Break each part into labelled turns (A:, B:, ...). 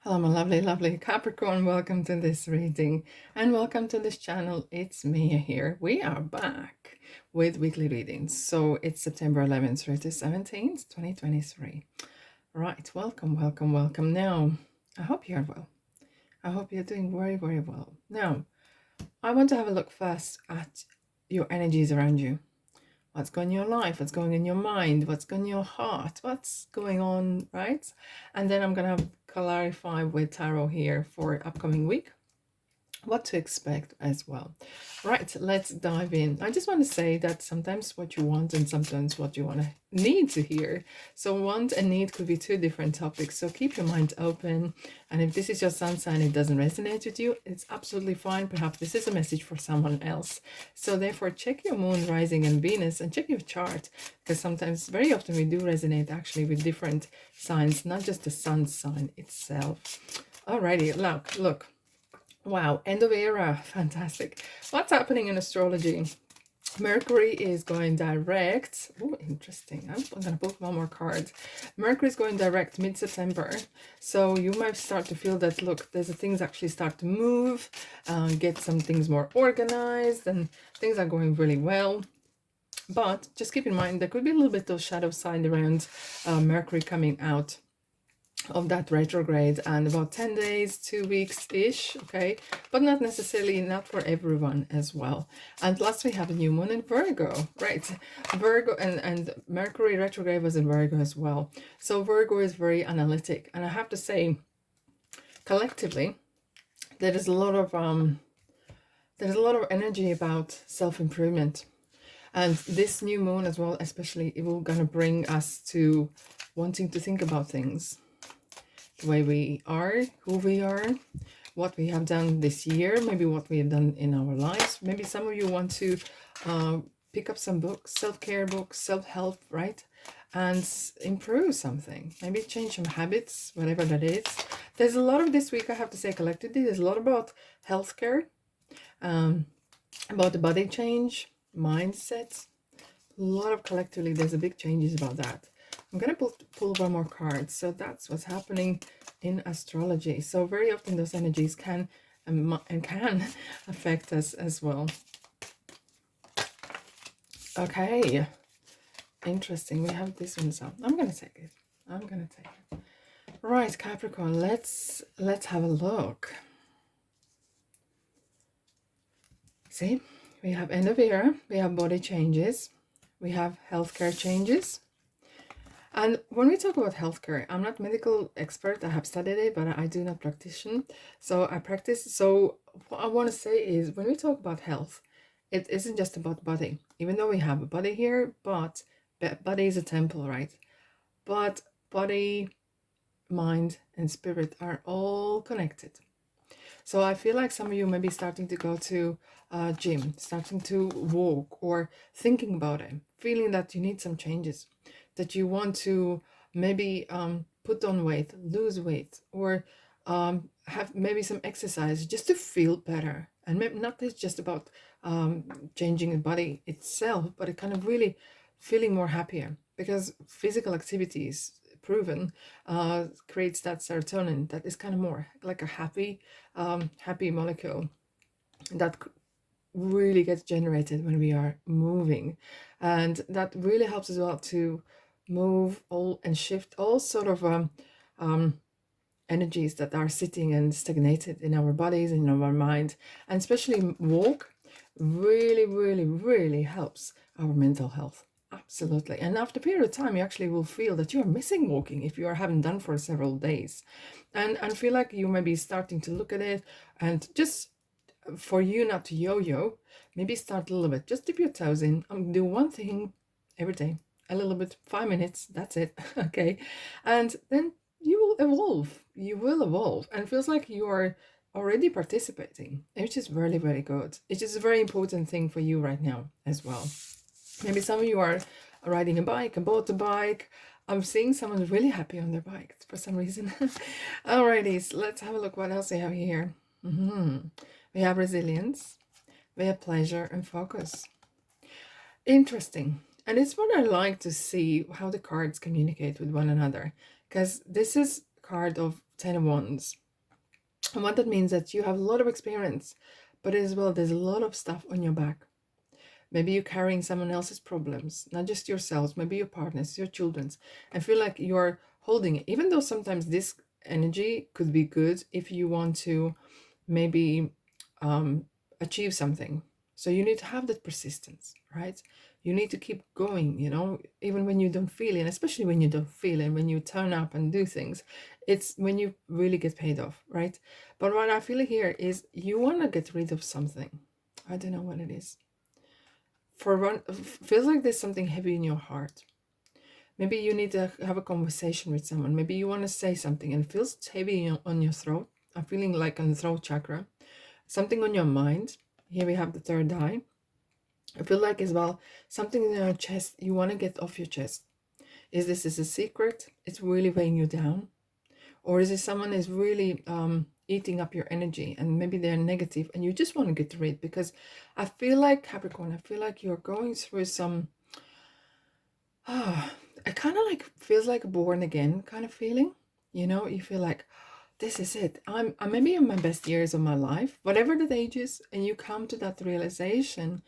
A: Hello, my lovely, lovely Capricorn. Welcome to this reading and welcome to this channel. It's Mia here. We are back with weekly readings. So it's September 11th through the 17th, 2023. Right, welcome, welcome, welcome. Now, I hope you're well. I hope you're doing very, very well. Now, I want to have a look first at your energies around you. What's going in your life, what's going in your mind, what's going in your heart, what's going on, right? And then I'm going to clarify with tarot here for upcoming week what to expect as well. Right, let's dive in. I just want to say that sometimes what you want and sometimes what you want to need to hear. So want and need could be two different topics. So keep your mind open. And if this is your sun sign, it doesn't resonate with you, it's absolutely fine. Perhaps this is a message for someone else. So therefore, check your moon, rising, and Venus, and check your chart, because sometimes, very often, we do resonate actually with different signs, not just the sun sign itself. Alrighty, look. Wow, end of era, fantastic. What's happening in astrology? Mercury is going direct. Oh, interesting. I'm going to pull one more card. Mercury is going direct mid-September. So you might start to feel that, look, there's things actually start to move, get some things more organized, and things are going really well. But just keep in mind, there could be a little bit of shadow side around Mercury coming out of that retrograde, and about 10 days, 2 weeks ish, okay, but not necessarily, not for everyone as well. And plus we have a new moon in Virgo, right? Virgo and Mercury retrograde was in Virgo as well. So Virgo is very analytic, and I have to say, collectively, there is a lot of energy about self-improvement. And this new moon as well, especially, it will gonna bring us to wanting to think about things, the way we are, who we are, what we have done this year, maybe what we have done in our lives. Maybe some of you want to pick up some books, self-care books, self-help, right? And improve something, maybe change some habits, whatever that is. There's a lot of this week, I have to say, collectively, there's a lot about healthcare, about the body change, mindset. A lot of collectively, there's a big changes about that. I'm going to pull one more card. So that's what's happening in astrology. So very often those energies can affect us as well. Okay, interesting. We have this one. So I'm going to take it. Right, Capricorn, let's have a look. See, we have end of era, we have body changes, we have healthcare changes. And when we talk about healthcare, I'm not medical expert, I have studied it, but I do not practice. So I practice. So what I want to say is, when we talk about health, it isn't just about body, even though we have a body here, but body is a temple, right? But body, mind, and spirit are all connected. So I feel like some of you may be starting to go to a gym, starting to walk, or thinking about it, feeling that you need some changes, that you want to maybe put on weight, lose weight, or have maybe some exercise just to feel better. And maybe not just about changing the body itself, but it kind of really feeling more happier, because physical activities, proven, creates that serotonin that is kind of more like a happy molecule that really gets generated when we are moving, and that really helps as well to move all and shift all sort of energies that are sitting and stagnated in our bodies and in our mind. And especially walk really helps our mental health. Absolutely. And after a period of time, you actually will feel that you're missing walking if you haven't done for several days, and feel like you may be starting to look at it, and just for you not to yo-yo, maybe start a little bit, just dip your toes in, do one thing every day, a little bit, 5 minutes, that's it. Okay, and then you will evolve, and it feels like you are already participating, which is very good. It is a very important thing for you right now as well. Maybe some of you are riding a bike and bought a bike. I'm seeing someone really happy on their bike for some reason. Alrighty, so let's have a look what else we have here. We have resilience, we have pleasure and focus. Interesting. And it's what I like to see, how the cards communicate with one another, because this is card of 10 of Wands. And what that means that you have a lot of experience, but as well, there's a lot of stuff on your back. Maybe you're carrying someone else's problems, not just yourselves, maybe your partners, your children's. I feel like you're holding it, even though sometimes this energy could be good if you want to maybe achieve something. So you need to have that persistence, right? You need to keep going, even when you don't feel it, especially when you don't feel it, when you turn up and do things, it's when you really get paid off, right? But what I feel here is you want to get rid of something. I don't know what it is. For one, feels like there's something heavy in your heart. Maybe you need to have a conversation with someone. Maybe you want to say something and it feels heavy on your throat. I'm feeling like on the throat chakra. Something on your mind. Here we have the third eye. I feel like as well, something in your chest you want to get off your chest. Is this a secret? It's really weighing you down? Or is it someone is really eating up your energy and maybe they're negative and you just want to get rid? Because I feel like, Capricorn, I feel like you're going through some, it kind of like feels like a born again kind of feeling. You feel like, this is it. I'm maybe in my best years of my life, whatever the age is, and you come to that realization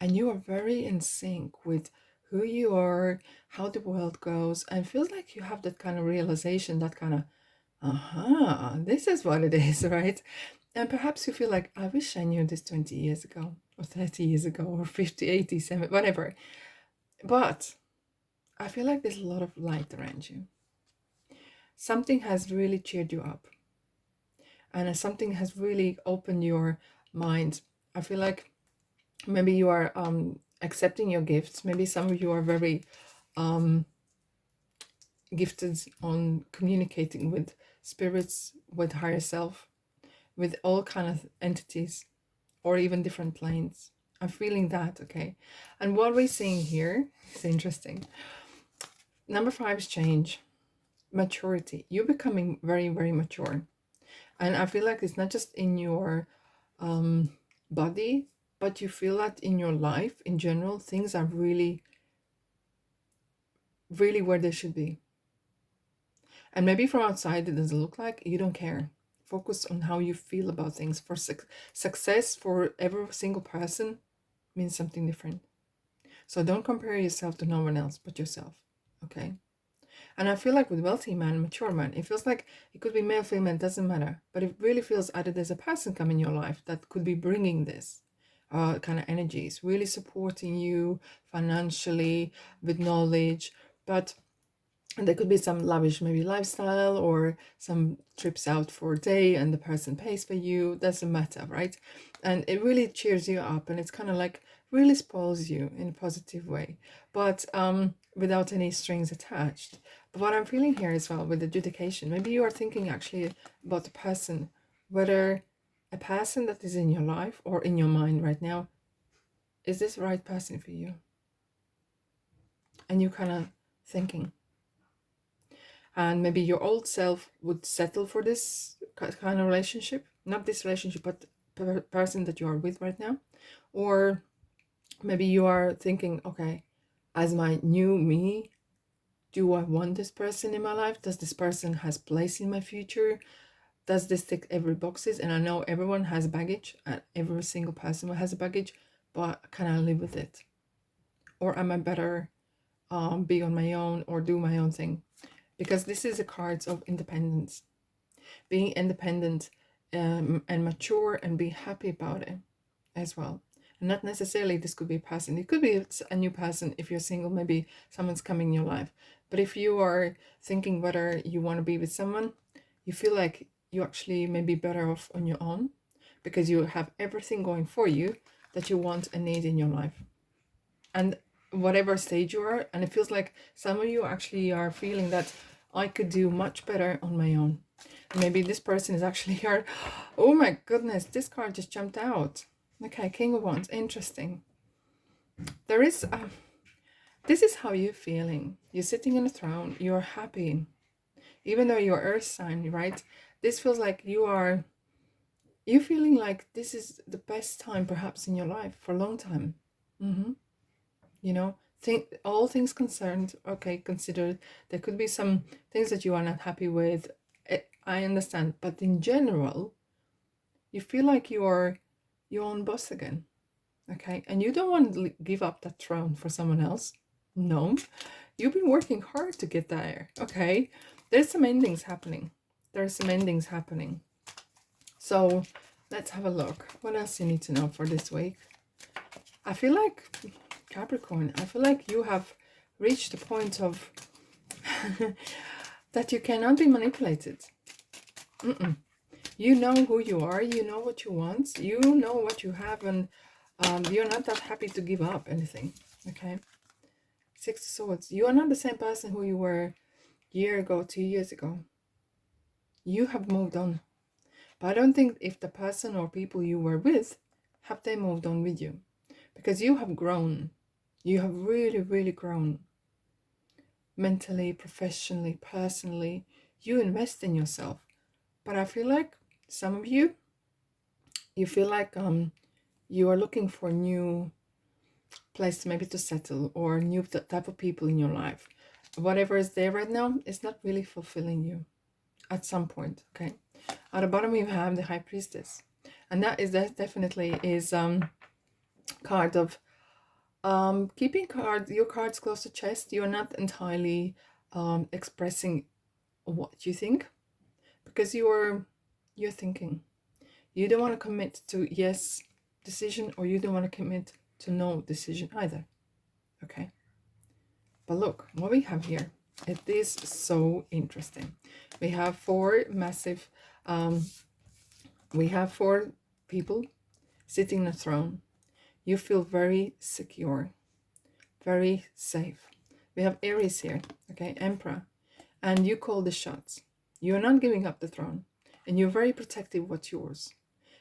A: and you are very in sync with who you are, how the world goes, and it feels like you have that kind of realization, that kind of, this is what it is, right? And perhaps you feel like, I wish I knew this 20 years ago, or 30 years ago, or 50, 80, 70, whatever. But I feel like there's a lot of light around you. Something has really cheered you up. And something has really opened your mind. I feel like maybe you are accepting your gifts. Maybe some of you are very gifted on communicating with spirits, with higher self, with all kind of entities, or even different planes. I'm feeling that, okay? And what we're seeing here is interesting. Number 5 is change, maturity. You're becoming very, very mature. And I feel like it's not just in your body, but you feel that in your life in general, things are really, really where they should be. And maybe from outside it doesn't look like, you don't care. Focus on how you feel about things. For success for every single person means something different. So don't compare yourself to no one else but yourself, okay? And I feel like with wealthy man, mature man, it feels like it could be male, female, it doesn't matter. But it really feels either there's a person come in your life that could be bringing this kind of energies, really supporting you financially, with knowledge. But there could be some lavish maybe lifestyle or some trips out for a day and the person pays for you. Doesn't matter, right? And it really cheers you up and it's kind of like really spoils you in a positive way, but without any strings attached. But what I'm feeling here as well with adjudication, maybe you are thinking actually about the person, whether a person that is in your life or in your mind right now, is this the right person for you? And you kind of thinking, and maybe your old self would settle for this kind of relationship, not this relationship, but person that you are with right now. Or maybe you are thinking, okay, as my new me, do I want this person in my life? Does this person has place in my future? Does this tick every boxes? And I know everyone has baggage and every single person has a baggage, but can I live with it? Or am I better be on my own or do my own thing? Because this is a card of independence, being independent and mature and be happy about it as well. And not necessarily this could be a person, it could be a new person. If you're single, maybe someone's coming in your life. But if you are thinking whether you want to be with someone, you feel like you actually may be better off on your own because you have everything going for you that you want and need in your life. And whatever stage you are, and it feels like some of you actually are feeling that I could do much better on my own. Maybe this person is actually here. Oh my goodness, this card just jumped out. Okay, King of Wands, interesting. There is this is how you're feeling. You're sitting on a throne, you're happy, even though you're earth sign, right? This feels like you're feeling like this is the best time perhaps in your life for a long time. All things concerned, okay, considered, there could be some things that you are not happy with. I understand. But in general, you feel like you are your own boss again. Okay. And you don't want to give up that throne for someone else. No. You've been working hard to get there. Okay. There's some endings happening. There's some endings happening. So let's have a look. What else you need to know for this week? I feel like, Capricorn, I feel like you have reached the point of that you cannot be manipulated. You know who you are, you know what you want, you know what you have, and you're not that happy to give up anything. Okay. Six of Swords. You are not the same person who you were a year ago, 2 years ago. You have moved on. But I don't think if the person or people you were with, have they moved on with you? Because you have grown. You have really, really grown. Mentally, professionally, personally. You invest in yourself. But I feel like some of you, you feel like you are looking for a new place maybe to settle, or new type of people in your life. Whatever is there right now is not really fulfilling you at some point. Okay. At the bottom we have the High Priestess, and that definitely is card of keeping your cards close to chest. You're not entirely expressing what you think, because you're thinking. You don't want to commit to yes decision, or you don't want to commit to no decision either. Okay. But look what we have here. It is so interesting. We have four massive we have four people sitting on a throne. You feel very secure, very safe. We have Aries here, okay, Emperor, and you call the shots. You're not giving up the throne, and you're very protective of what's yours.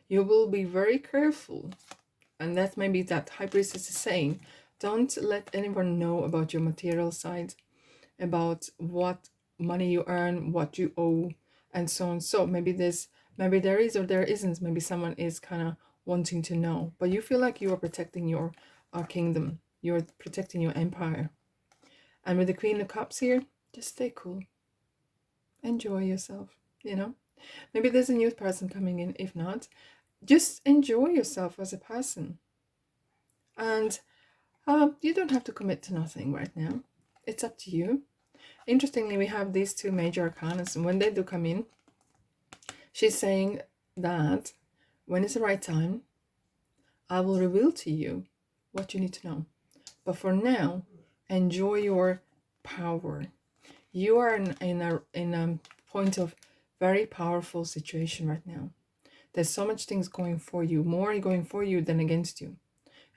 A: You will be very careful, and that maybe that High Priestess is saying, don't let anyone know about your material side, about what money you earn, what you owe, and so on. So maybe there is or there isn't. Maybe someone is kind of wanting to know, but you feel like you are protecting your kingdom. You're protecting your empire. And with the Queen of Cups here, just stay cool. Enjoy yourself, you know. Maybe there's a new person coming in. If not, just enjoy yourself as a person. And you don't have to commit to nothing right now. It's up to you. Interestingly, we have these two major arcana, and when they do come in, she's saying that when it's the right time, I will reveal to you what you need to know. But for now, enjoy your power. You are in a point of very powerful situation right now. There's so much things going for you, more going for you than against you.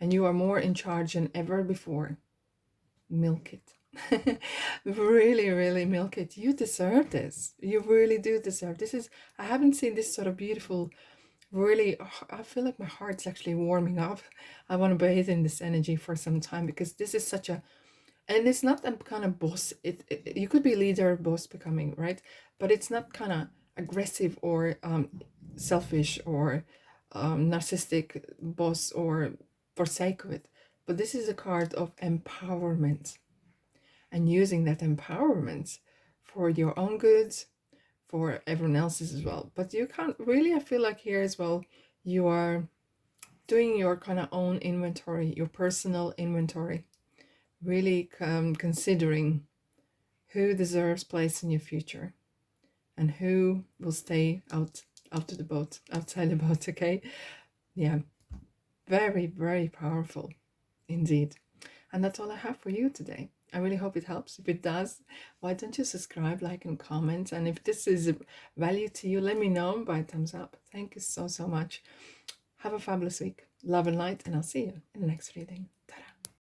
A: And you are more in charge than ever before. Milk it. Really, really milk it. You deserve this. You really do deserve this. I haven't seen this sort of beautiful, really, I feel like my heart's actually warming up. I want to bathe in this energy for some time, because this is such a, and it's not a kind of boss. You could be leader, boss becoming, right? But it's not kind of aggressive or selfish or narcissistic boss or for sake of it. But this is a card of empowerment, and using that empowerment for your own goods, for everyone else's as well. But you can't really, I feel like here as well, you are doing your kind of own inventory, your personal inventory, really considering who deserves place in your future and who will stay outside the boat. Okay. Yeah, very, very powerful indeed. And that's all I have for you today. I really hope it helps. If it does, why don't you subscribe, like, and comment? And if this is value to you, let me know by a thumbs up. Thank you so, so much. Have a fabulous week. Love and light, and I'll see you in the next reading. Ta-da.